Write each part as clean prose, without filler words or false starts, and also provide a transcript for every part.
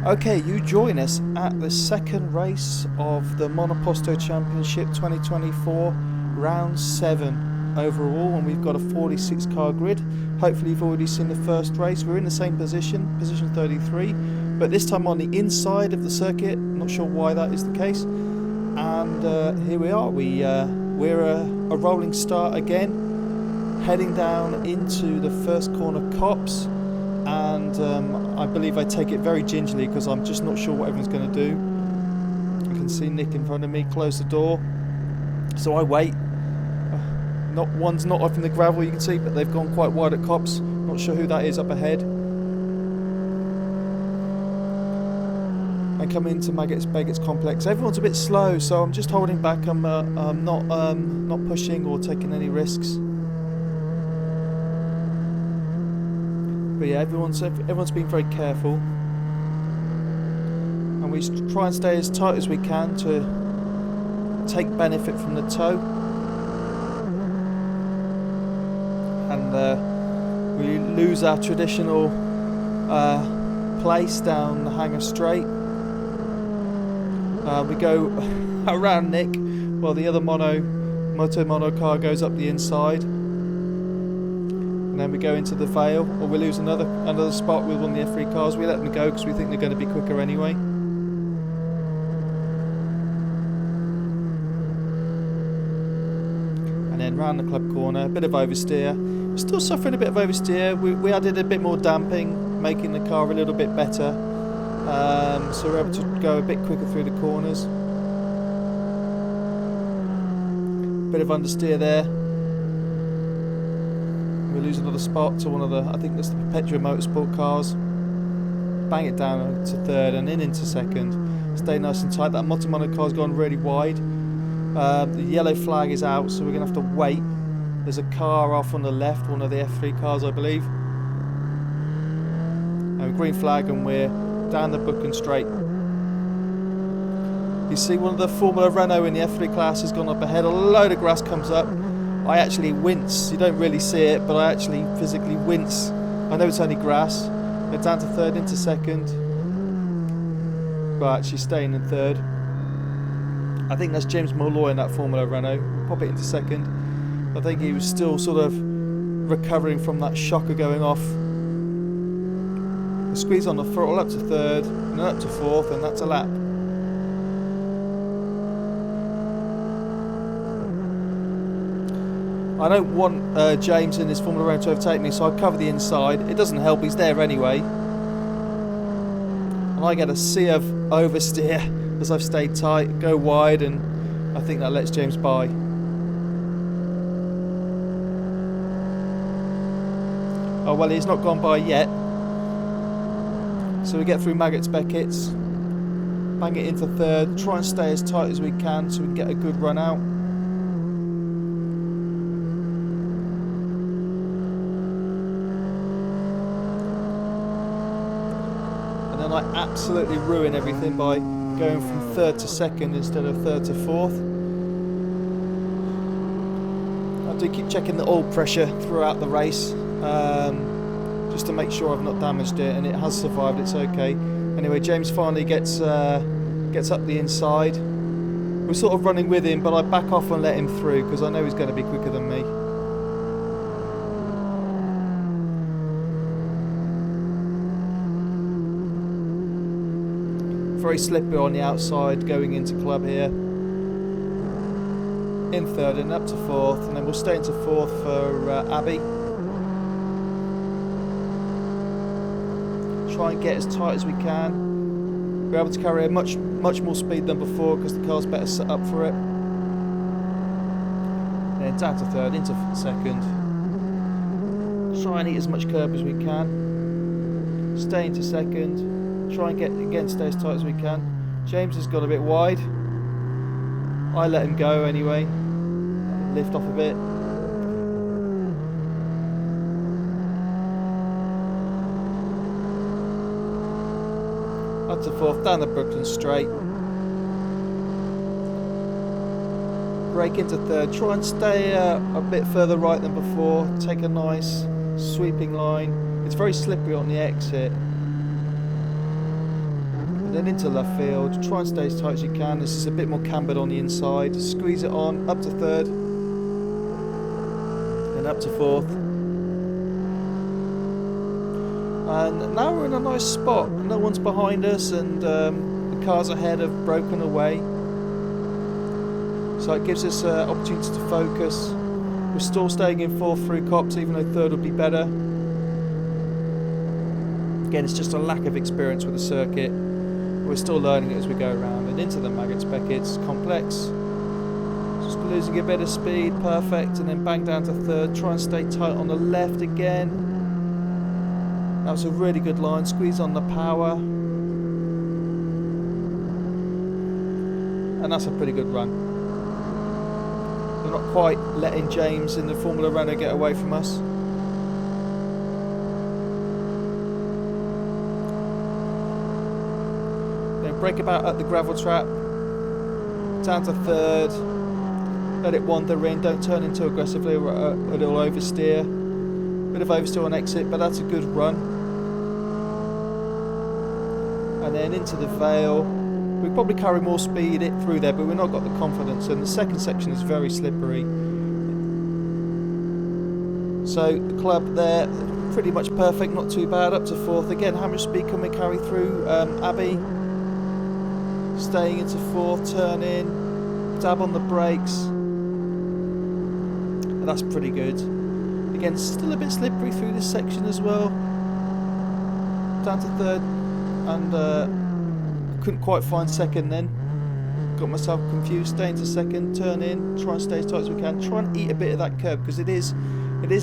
Okay, you join us at the second race of the Monoposto Championship 2024, round 7 overall, and we've got a 46 car grid. Hopefully you've already seen the first race. We're in the same position 33, but this time on the inside of the circuit. Not sure why that is the case. And here we are. We're a rolling start again, heading down into the first corner copse. And I believe I take it very gingerly because I'm just not sure what everyone's going to do. You can see Nick in front of me close the door, so I wait. One's not off in the gravel, you can see, but they've gone quite wide at copse. Not sure who that is up ahead. I come into Begets complex. Everyone's a bit slow, so I'm just holding back. I'm not pushing or taking any risks. But yeah, everyone's been very careful, and we try and stay as tight as we can to take benefit from the tow. And we lose our traditional place down the Hanger Straight. We go around Nick while the other mono car goes up the inside. And then we go into the Vale, or we lose another spot with one of the F3 cars. We let them go because we think they're going to be quicker anyway. And then round the club corner, a bit of oversteer. We're still suffering a bit of oversteer. We added a bit more damping, making the car a little bit better. So we're able to go a bit quicker through the corners. Bit of understeer there. We lose another spot to one of the, I think that's the Perpetua Motorsport cars. Bang it down to third and into second. Stay nice and tight. That Mono car's gone really wide. The yellow flag is out, so we're going to have to wait. There's a car off on the left, one of the F3 cars, I believe. And green flag, and we're down the Brooklyn Straight. You see one of the Formula Renault in the F3 class has gone up ahead. A load of grass comes up. I actually wince. You don't really see it, but I actually physically wince. I know it's only grass. We're down to third, into second. But actually staying in third. I think that's James Molloy in that Formula Renault. Pop it into second. I think he was still sort of recovering from that shock of going off. The squeeze on the throttle up to third, and then up to fourth, and that's a lap. I don't want James in this Formula Renault to overtake me, so I cover the inside. It doesn't help, he's there anyway. And I get a sea of oversteer as I've stayed tight, go wide, and I think that lets James by. Oh well, he's not gone by yet. So we get through Beckets, bang it into third, try and stay as tight as we can so we can get a good run out. I absolutely ruin everything by going from third to second instead of third to fourth. I do keep checking the oil pressure throughout the race, just to make sure I've not damaged it, and it has survived, it's okay. Anyway, James finally gets up the inside. We're sort of running with him, but I back off and let him through because I know he's going to be quicker than me. Very slippery on the outside going into club here. In third and up to fourth, and then we'll stay into fourth for Abbey. Try and get as tight as we can. We're able to carry a much more speed than before because the car's better set up for it. Then down to third, into second. Try and eat as much curb as we can. Stay into second. Try and stay as tight as we can. James has got a bit wide. I let him go anyway. Lift off a bit. Up to fourth, down the Brooklyn Straight. Brake into third. Try and stay a bit further right than before. Take a nice sweeping line. It's very slippery on the exit. and then into left field. Try and stay as tight as you can. This is a bit more cambered on the inside. Squeeze it on, up to third, and up to fourth. And now we're in a nice spot. No one's behind us, and the cars ahead have broken away. So it gives us an opportunity to focus. We're still staying in fourth through Cops, even though third would be better. Again, it's just a lack of experience with the circuit. We're still learning it as we go around. And into the Maggots Beckett's complex. Just losing a bit of speed, perfect, and then bang down to third. Try and stay tight on the left again. That was a really good line. Squeeze on the power. And that's a pretty good run. We're not quite letting James in the Formula Renault get away from us. Then break about at the gravel trap. Down to third. Let it wander in. Don't turn in too aggressively or it'll oversteer. Bit of oversteer on exit, but that's a good run. And then into the Vale. We probably carry more speed through there, but we've not got the confidence, and the second section is very slippery. So the club there, pretty much perfect, not too bad, up to fourth. Again, how much speed can we carry through Abbey? Staying into fourth, turn in, dab on the brakes. And that's pretty good. Again, still a bit slippery through this section as well. Down to third, and couldn't quite find second then. Got myself confused. Stay into second, turn in, try and stay as tight as we can. Try and eat a bit of that curb because it is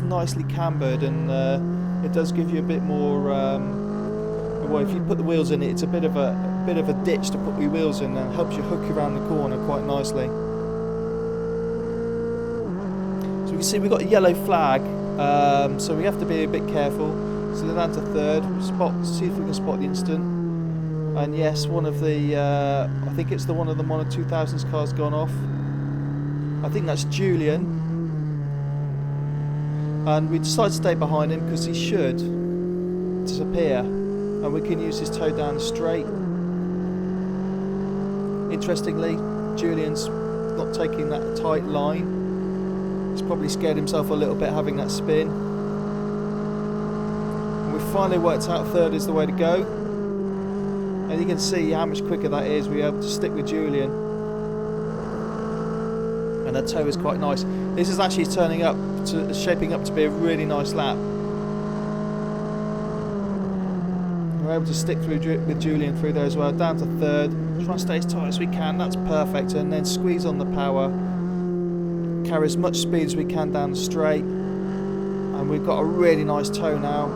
nicely cambered, and it does give you a bit more. Well, if you put the wheels in it, it's a bit of a ditch to put your wheels in, and helps you hook around the corner quite nicely. So we can see we've got a yellow flag, so we have to be a bit careful. So they're down to third. See if we can spot the instant. And yes, one of the, I think it's one of the Mono 2000s cars gone off. I think that's Julian. And we decided to stay behind him because he should disappear. And we can use his toe down the straight. Interestingly, Julian's not taking that tight line. He's probably scared himself a little bit having that spin. And we finally worked out third is the way to go. And you can see how much quicker that is. We're able to stick with Julian. And that toe is quite nice. This is actually shaping up to be a really nice lap. We're able to stick through with Julian through there as well. Down to third. Try and stay as tight as we can. That's perfect. And then squeeze on the power. Carry as much speed as we can down the straight. And we've got a really nice toe now.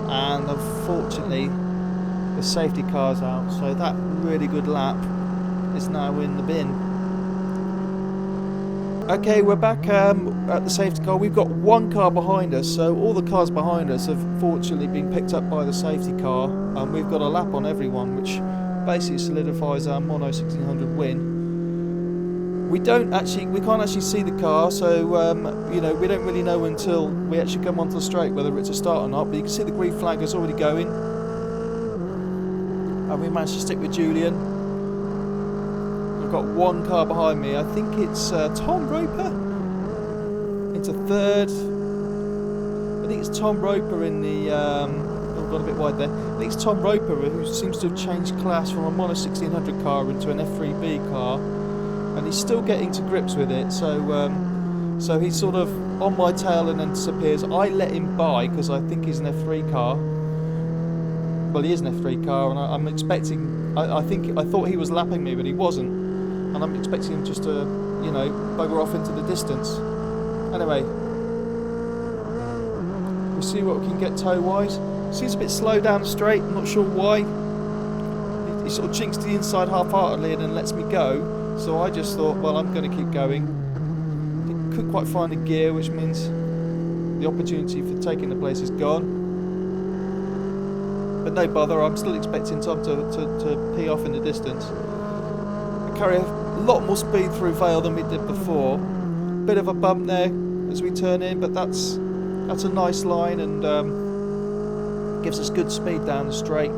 And unfortunately, the safety car's out, so that really good lap is now in the bin. Okay, we're back at the safety car. We've got one car behind us, so all the cars behind us have fortunately been picked up by the safety car, and we've got a lap on everyone, which basically solidifies our Mono 1600 win. We can't actually see the car, so we don't really know until we actually come onto the straight whether it's a start or not. But you can see the green flag is already going. And we managed to stick with Julian. I've got one car behind me. I think it's Tom Roper into third. I think it's Tom Roper in the. I've gone a bit wide there. I think it's Tom Roper who seems to have changed class from a Mono 1600 car into an F3B car, and he's still getting to grips with it. So he's sort of on my tail and then disappears. I let him by because I think he's an F3 car. Well, he is an F3 car, and I'm expecting. I thought he was lapping me, but he wasn't, and I'm expecting him just to, bugger off into the distance. Anyway, we'll see what we can get toe-wise. Seems a bit slow down the straight. I'm not sure why. He sort of jinxed the inside half-heartedly and then lets me go. So I just thought, well, I'm going to keep going. Couldn't quite find a gear, which means the opportunity for taking the place is gone. But no bother, I'm still expecting Tom to pee off in the distance. We carry a lot more speed through Vale than we did before. Bit of a bump there as we turn in, but that's a nice line and gives us good speed down the straight.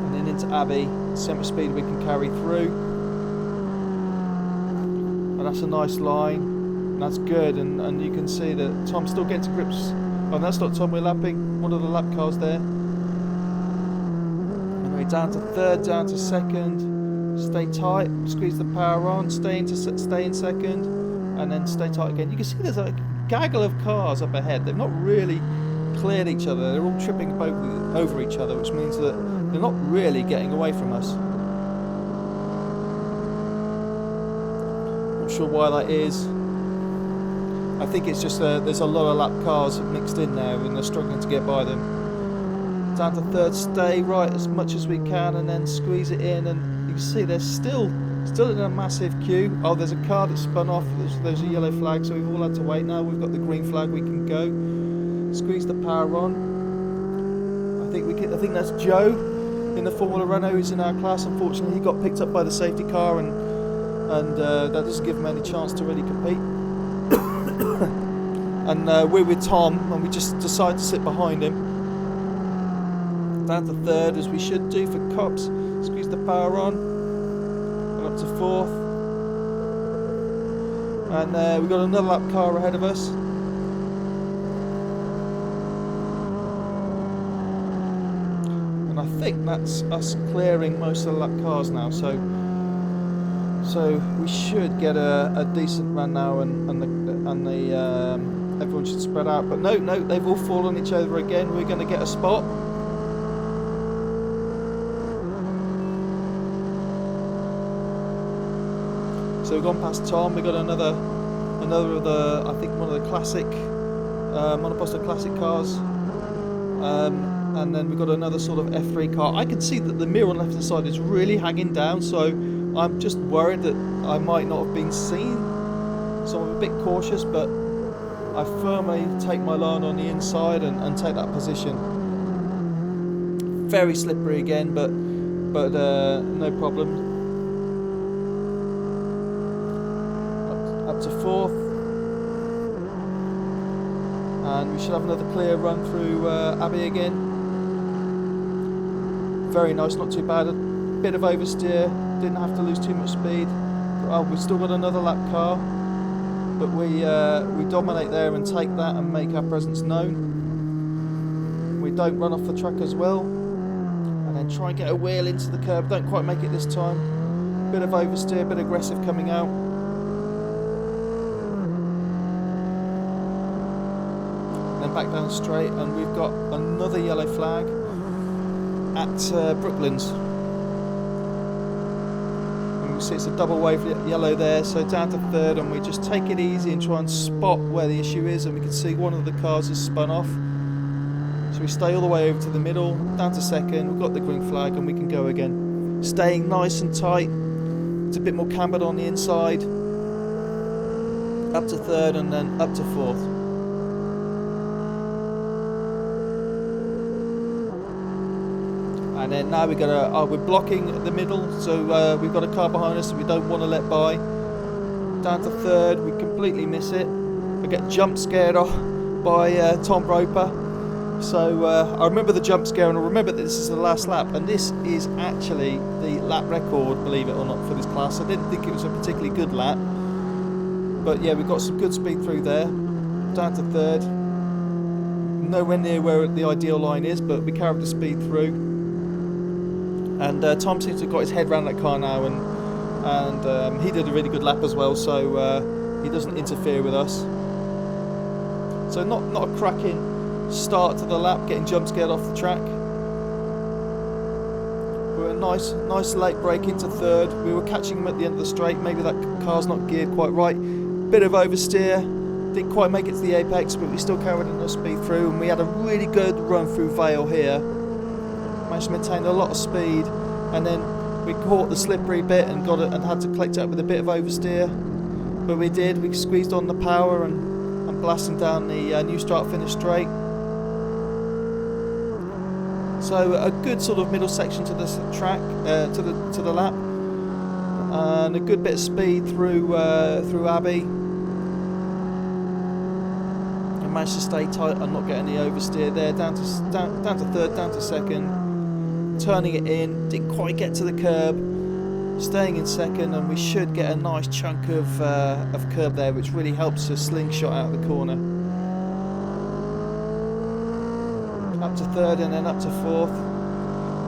And then into Abbey, see how much speed we can carry through. And that's a nice line, and that's good, and you can see that Tom's still getting to grips. Oh, that's not Tom, we're lapping one of the lap cars there. Anyway, down to third, down to second. Stay tight, squeeze the power on, stay in second, and then stay tight again. You can see there's a gaggle of cars up ahead. They've not really cleared each other. They're all tripping over each other, which means that they're not really getting away from us. Not sure why that is. I think it's just there's a lot of lap cars mixed in there and they're struggling to get by them. Down to third, stay right as much as we can and then squeeze it in, and you can see they're still in a massive queue. Oh, there's a car that spun off, there's a yellow flag, so we've all had to wait. Now we've got the green flag, we can go. Squeeze the power on. I think that's Joe in the Formula Renault who's in our class. Unfortunately, he got picked up by the safety car, and that doesn't give him any chance to really compete. And we're with Tom, and we just decide to sit behind him. Down to third, as we should do for cops. Squeeze the power on, and up to fourth. And we've got another lap car ahead of us. And I think that's us clearing most of the lap cars now. So we should get a decent run now, and everyone should spread out. But no, they've all fallen each over again. We're going to get a spot. So we've gone past Tom. We've got another of the, I think one of the classic Monoposto classic cars, and then we've got another sort of F3 car. I can see that the mirror on the left hand side is really hanging down, so I'm just worried that I might not have been seen. So I'm a bit cautious, but I firmly take my line on the inside and take that position. Very slippery again, but no problem. Up to fourth, and we should have another clear run through Abbey again. Very nice, not too bad. A bit of oversteer, didn't have to lose too much speed. Oh, we've still got another lap car, but we dominate there and take that and make our presence known. We don't run off the track as well, and then try and get a wheel into the curb. Don't quite make it this time. Bit of oversteer, bit aggressive coming out. Back down straight, and we've got another yellow flag at Brooklands. And we see it's a double wave yellow there, so down to third, and we just take it easy and try and spot where the issue is, and we can see one of the cars has spun off. So we stay all the way over to the middle, down to second, we've got the green flag, and we can go again. Staying nice and tight, it's a bit more cambered on the inside. Up to third, and then up to fourth. And then now we're blocking the middle, so we've got a car behind us that we don't want to let by. Down to third, we completely miss it. We get jump scared off by Tom Roper. So I remember the jump scare, and I remember that this is the last lap, and this is actually the lap record, believe it or not, for this class. I didn't think it was a particularly good lap, but yeah, we've got some good speed through there. Down to third, nowhere near where the ideal line is, but we carried the speed through. And Tom seems to have got his head around that car now, and he did a really good lap as well, so he doesn't interfere with us. So not a cracking start to the lap, getting jump scared off the track. We're a nice late break into third. We were catching him at the end of the straight. Maybe that car's not geared quite right. Bit of oversteer, didn't quite make it to the apex, but we still carried enough speed through, and we had a really good run through Vale here. Managed to maintain a lot of speed, and then we caught the slippery bit and had to collect it up with a bit of oversteer, but we did. We squeezed on the power and blasting down the new start finish straight. So a good sort of middle section to this track, to the lap, and a good bit of speed through Abbey. I managed to stay tight and not get any oversteer there. Down to third, down to second. turning it in, didn't quite get to the curb, staying in second, and we should get a nice chunk of curb there, which really helps us slingshot out of the corner. Up to third and then up to fourth.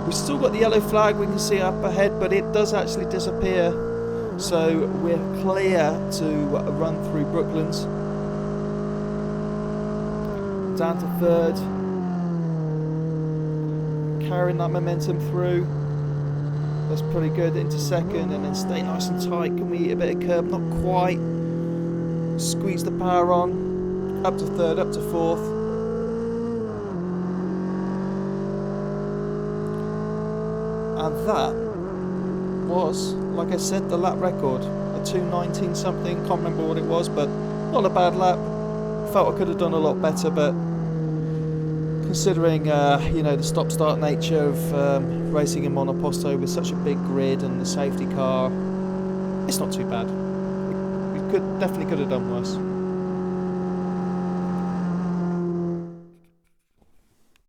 We've still got the yellow flag we can see up ahead, but it does actually disappear, so we're clear to run through Brooklands. Down to third, carrying that momentum through. That's pretty good. Into second, and then stay nice and tight. Can we eat a bit of curb? Not quite. Squeeze the power on. Up to third, up to fourth. And that was, like I said, the lap record. A 2:19 something. Can't remember what it was, but not a bad lap. Felt I could have done a lot better, but considering you know, the stop-start nature of racing in Monoposto with such a big grid and the safety car, it's not too bad. We definitely could have done worse.